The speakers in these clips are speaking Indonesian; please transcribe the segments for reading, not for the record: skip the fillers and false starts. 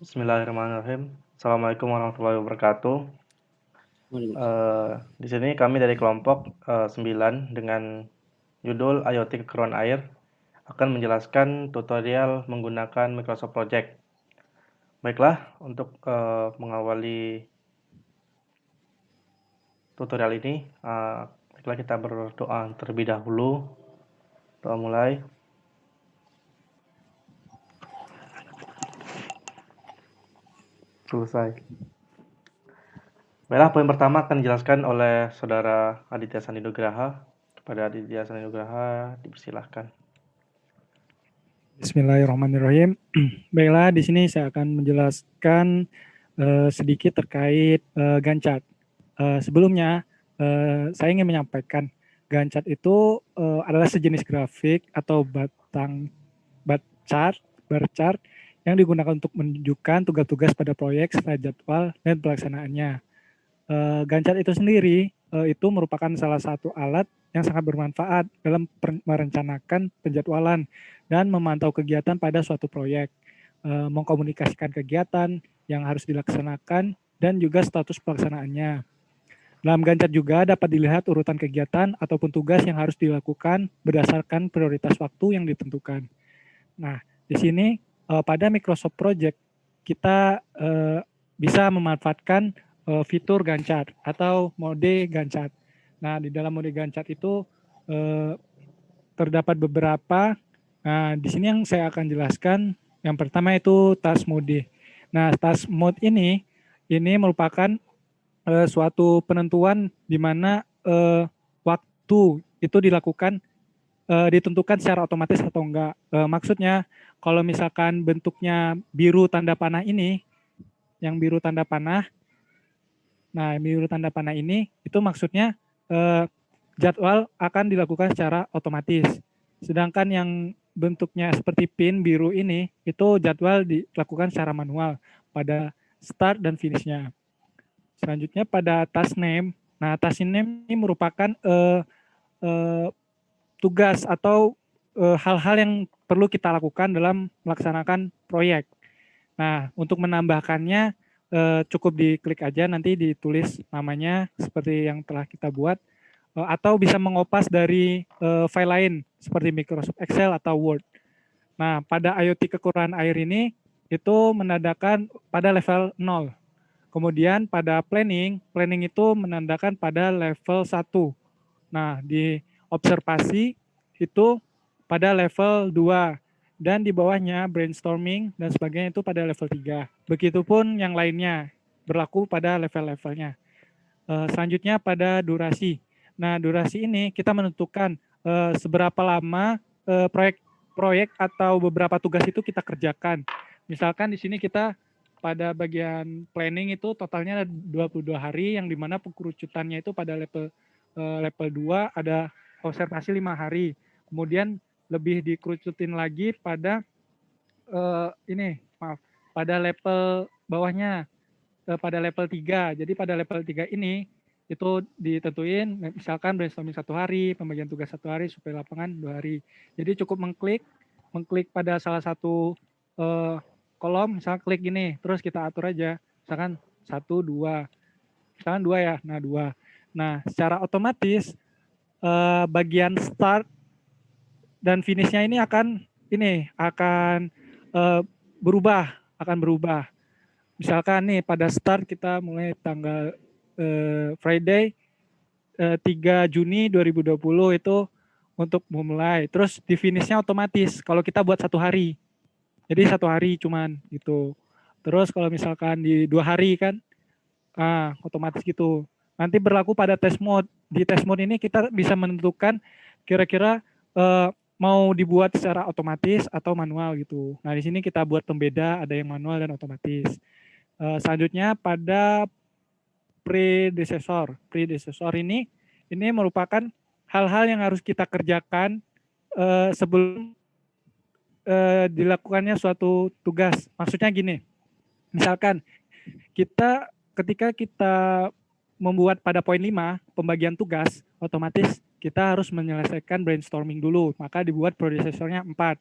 Bismillahirrahmanirrahim. Assalamualaikum warahmatullahi wabarakatuh. Waalaikumsalam. Di sini kami dari kelompok 9 dengan judul IoT Kekeruan Air akan menjelaskan tutorial menggunakan Microsoft Project. Baiklah, untuk mengawali tutorial ini, baiklah kita berdoa terlebih dahulu. Doa mulai. Selesai. Baiklah, poin pertama akan dijelaskan oleh Saudara Aditya Sandi Nugraha. Kepada Aditya Sandi Nugraha, dipersilahkan. Bismillahirrahmanirrahim. Baiklah, di sini saya akan menjelaskan sedikit terkait Gantt chart. Sebelumnya, saya ingin menyampaikan Gantt chart itu adalah sejenis grafik atau bar chart yang digunakan untuk menunjukkan tugas-tugas pada proyek serta jadwal dan pelaksanaannya. Gantt chart itu sendiri itu merupakan salah satu alat yang sangat bermanfaat dalam merencanakan penjadwalan dan memantau kegiatan pada suatu proyek, mengkomunikasikan kegiatan yang harus dilaksanakan dan juga status pelaksanaannya. Dalam Gantt chart juga dapat dilihat urutan kegiatan ataupun tugas yang harus dilakukan berdasarkan prioritas waktu yang ditentukan. Nah, di sini pada Microsoft Project kita bisa memanfaatkan fitur Gantt chart atau mode Gantt chart. Nah, di dalam mode Gantt chart itu terdapat beberapa. Nah, di sini yang saya akan jelaskan, yang pertama itu task mode. Nah, task mode ini merupakan suatu penentuan di mana waktu itu dilakukan ditentukan secara otomatis atau enggak. Maksudnya kalau misalkan bentuknya biru tanda panah ini, yang biru tanda panah, nah biru tanda panah ini itu maksudnya jadwal akan dilakukan secara otomatis. Sedangkan yang bentuknya seperti pin biru ini itu jadwal dilakukan secara manual pada start dan finishnya. Selanjutnya pada task name. Nah, task name ini merupakan tugas atau hal-hal yang perlu kita lakukan dalam melaksanakan proyek. Nah, untuk menambahkannya cukup diklik aja, nanti ditulis namanya seperti yang telah kita buat, atau bisa mengopas dari file lain seperti Microsoft Excel atau Word. Nah, pada IoT kekurangan air ini itu menandakan pada level 0. Kemudian pada planning itu menandakan pada level 1. Nah, di observasi itu pada level 2. Dan di bawahnya brainstorming dan sebagainya itu pada level 3. Begitupun yang lainnya berlaku pada level-levelnya. Selanjutnya pada durasi. Nah, durasi ini kita menentukan seberapa lama proyek atau beberapa tugas itu kita kerjakan. Misalkan di sini kita pada bagian planning itu totalnya ada 22 hari, yang dimana pengkerucutannya itu pada level 2 ada observasi 5 hari. Kemudian lebih dikerucutin lagi pada pada level bawahnya, pada level 3. Jadi pada level 3 ini itu ditentuin misalkan brainstorming 1 hari, pembagian tugas 1 hari, supaya lapangan 2 hari. Jadi cukup mengklik pada salah satu kolom, misalkan klik gini, terus kita atur aja, misalkan 1, 2, misalkan 2 ya, nah 2. Nah, secara otomatis bagian start dan finishnya ini akan berubah. Misalkan nih pada start kita mulai tanggal Friday 3 Juni 2020 itu untuk memulai. Terus di finishnya otomatis kalau kita buat 1 hari. Jadi 1 hari cuman gitu. Terus kalau misalkan di 2 hari kan otomatis gitu. Nanti berlaku pada test mode. Di test mode ini kita bisa menentukan kira-kira mau dibuat secara otomatis atau manual gitu. Nah, di sini kita buat pembeda, ada yang manual dan otomatis. Selanjutnya pada predecessor. Predecessor ini merupakan hal-hal yang harus kita kerjakan sebelum dilakukannya suatu tugas. Maksudnya gini, misalkan ketika kita membuat pada poin 5 pembagian tugas, otomatis kita harus menyelesaikan brainstorming dulu, maka dibuat predecessornya 4.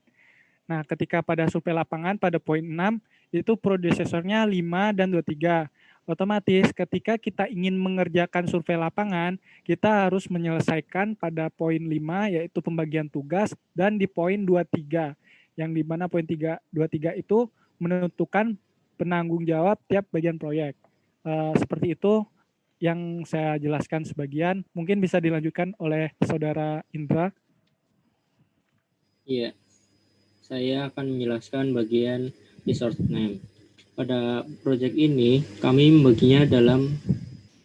Nah, ketika pada survei lapangan pada poin 6 itu prodesesornya 5 dan 23. Otomatis ketika kita ingin mengerjakan survei lapangan, kita harus menyelesaikan pada poin 5 yaitu pembagian tugas dan di poin 23. Yang di mana poin 23 itu menentukan penanggung jawab tiap bagian proyek. Seperti itu yang saya jelaskan sebagian. Mungkin bisa dilanjutkan oleh Saudara Indra. Iya, saya akan menjelaskan bagian resource name. Pada proyek ini, kami membaginya dalam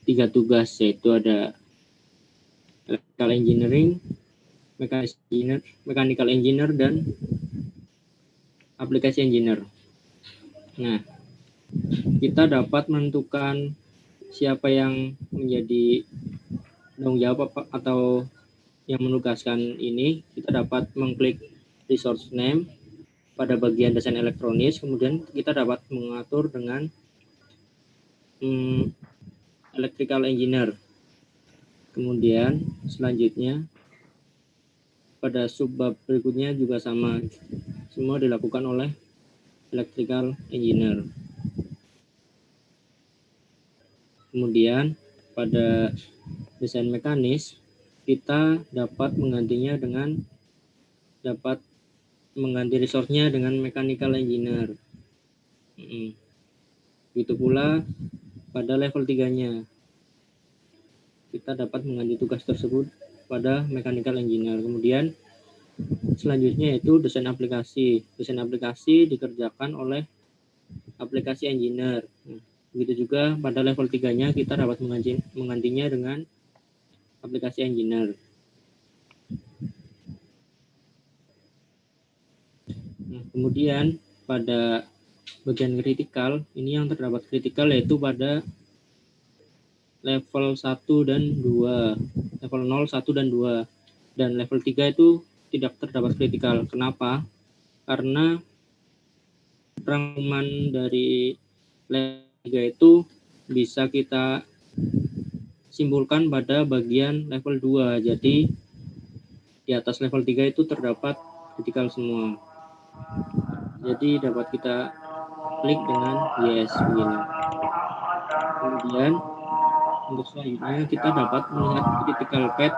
3 tugas, yaitu ada electrical engineering, mechanical engineer, dan application engineer. Nah, kita dapat menentukan siapa yang menjadi tanggung jawab atau yang menugaskan ini. Kita dapat mengklik resource name pada bagian desain elektronis, kemudian kita dapat mengatur dengan electrical engineer. Kemudian selanjutnya pada subbab berikutnya juga sama, semua dilakukan oleh electrical engineer. Kemudian pada desain mekanis kita dapat menggantinya dengan mengganti resource-nya dengan mechanical engineer. Begitu pula pada level 3-nya. Kita dapat mengganti tugas tersebut pada mechanical engineer. Kemudian selanjutnya yaitu desain aplikasi. Desain aplikasi dikerjakan oleh aplikasi engineer. Begitu juga pada level 3-nya kita dapat menggantinya dengan aplikasi engineer. Nah, kemudian pada bagian kritikal, ini yang terdapat kritikal yaitu pada level 1 dan 2, level 0, 1 dan 2. Dan level 3 itu tidak terdapat kritikal. Kenapa? Karena rangkuman dari level 3 itu bisa kita simpulkan pada bagian level 2. Jadi di atas level 3 itu terdapat kritikal semua. Jadi dapat kita klik dengan yes begini. Kemudian untuk selanjutnya kita dapat melihat critical path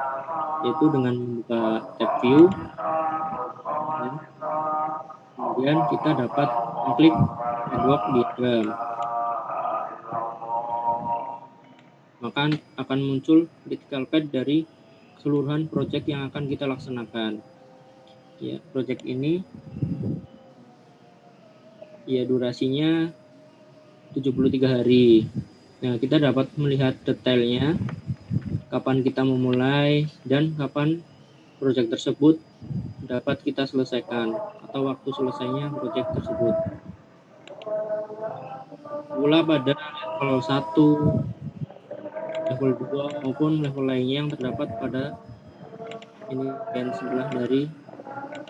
yaitu dengan membuka tab view. Kemudian kita dapat mengklik network diagram. Maka akan muncul critical path dari keseluruhan proyek yang akan kita laksanakan. Ya, proyek ini ya durasinya 73 hari. Nah, kita dapat melihat detailnya, kapan kita memulai dan kapan proyek tersebut dapat kita selesaikan atau waktu selesainya proyek tersebut. Pula pada level 1, level 2 maupun level lainnya yang terdapat pada ini dan sebelah dari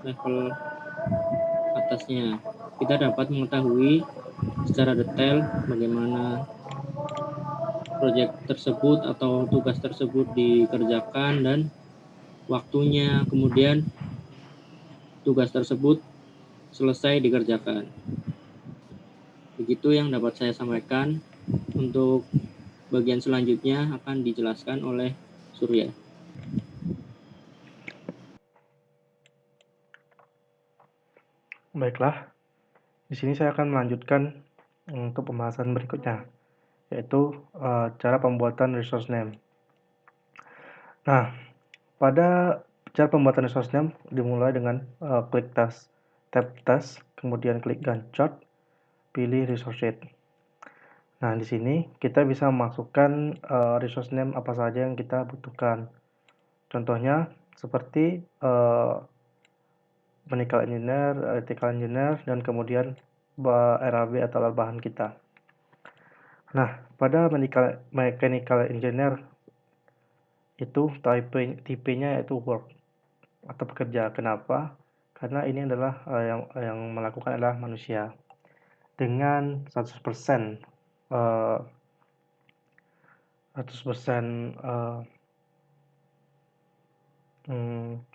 level atasnya. Kita dapat mengetahui secara detail bagaimana proyek tersebut atau tugas tersebut dikerjakan dan waktunya, kemudian tugas tersebut selesai dikerjakan. Begitu yang dapat saya sampaikan. Untuk bagian selanjutnya akan dijelaskan oleh Surya. Baiklah, di sini saya akan melanjutkan untuk pembahasan berikutnya, yaitu cara pembuatan resource name. Nah, pada cara pembuatan resource name dimulai dengan klik tab task, kemudian klik Gantt chart, pilih resource sheet. Nah, di sini kita bisa memasukkan resource name apa saja yang kita butuhkan. Contohnya seperti mechanical engineer, electrical engineer, dan kemudian RAB atau alat bahan kita. Nah, pada mechanical engineer itu tipenya yaitu work atau pekerja. Kenapa? Karena ini adalah yang melakukan adalah manusia dengan 100%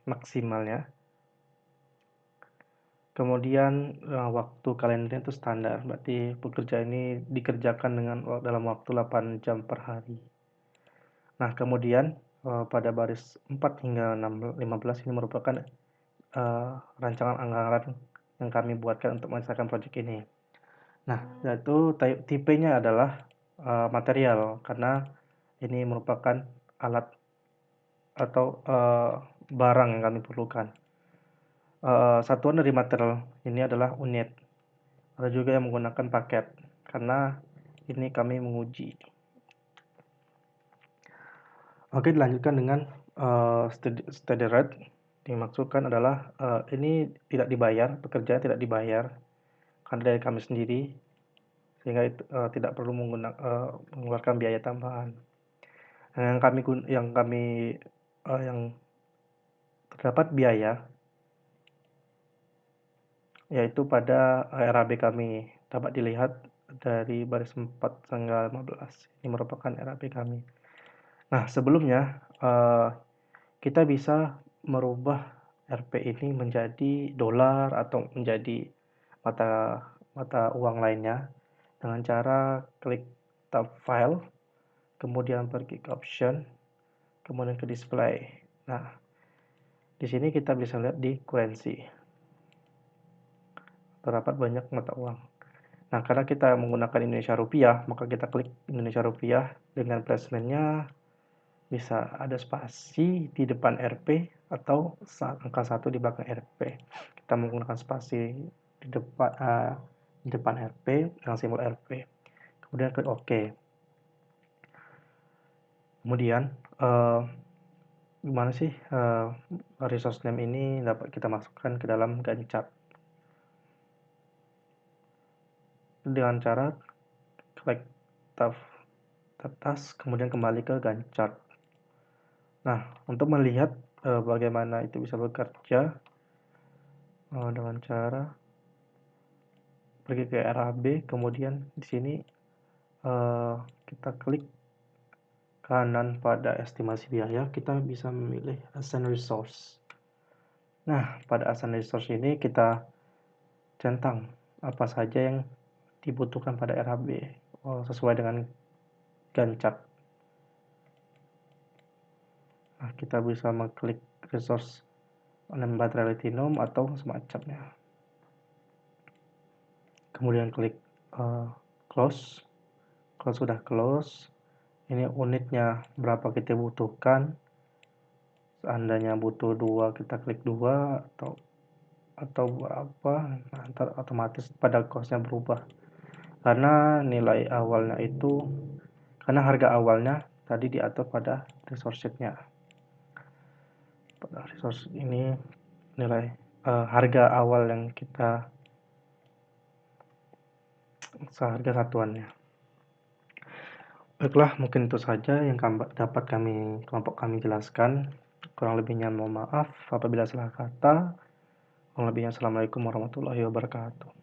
maksimalnya. Kemudian waktu kalendernya itu standar, berarti pekerjaan ini dikerjakan dalam waktu 8 jam per hari. Nah, kemudian pada baris 4 hingga 15 ini merupakan rancangan anggaran yang kami buatkan untuk menyelesaikan proyek ini. Nah, yaitu tipenya adalah material, karena ini merupakan alat atau barang yang kami perlukan. Satuan dari material ini adalah unit. Ada juga yang menggunakan paket, karena ini kami menguji. Oke, dilanjutkan dengan steady rate. Dimaksudkan adalah ini tidak dibayar, pekerjaan tidak dibayar, karena dari kami sendiri, sehingga itu tidak perlu mengeluarkan biaya tambahan. Nah, yang terdapat biaya yaitu pada RAB kami, dapat dilihat dari baris 4 tanggal 15. Ini merupakan RAB kami. Nah, sebelumnya kita bisa merubah Rp ini menjadi dolar atau menjadi mata uang lainnya dengan cara klik tab file, kemudian pergi ke option, kemudian ke display. Nah, di sini kita bisa lihat di currency. Terdapat banyak mata uang. Nah, karena kita menggunakan Indonesia Rupiah, maka kita klik Indonesia Rupiah dengan placementnya bisa ada spasi di depan Rp atau angka 1 di belakang Rp. Kita menggunakan spasi di depan Rp dengan simbol Rp. Kemudian klik OK. Kemudian gimana sih resource name ini dapat kita masukkan ke dalam Gantt chart dengan cara klik tab atas, kemudian kembali ke Gantt chart. Nah, untuk melihat bagaimana itu bisa bekerja dengan cara pergi ke RAB, kemudian di sini kita klik kanan pada estimasi biaya, kita bisa memilih assign resource. Nah, pada assign resource ini kita centang apa saja yang dibutuhkan pada RAB sesuai dengan Gantt chart. Nah, kita bisa mengklik resource baterai lithium atau semacamnya. Kemudian klik close. Kalau sudah close, ini unitnya berapa kita butuhkan. Seandainya butuh 2, kita klik 2 atau berapa, nah, ntar otomatis pada cost-nya berubah. Karena nilai awalnya itu, karena harga awalnya tadi diatur pada resource sheet-nya. Pada resource ini nilai harga awal yang kita harga satuannya. Baiklah, mungkin itu saja yang dapat kelompok kami jelaskan. Kurang lebihnya mohon maaf apabila salah kata. Kurang lebihnya assalamualaikum warahmatullahi wabarakatuh.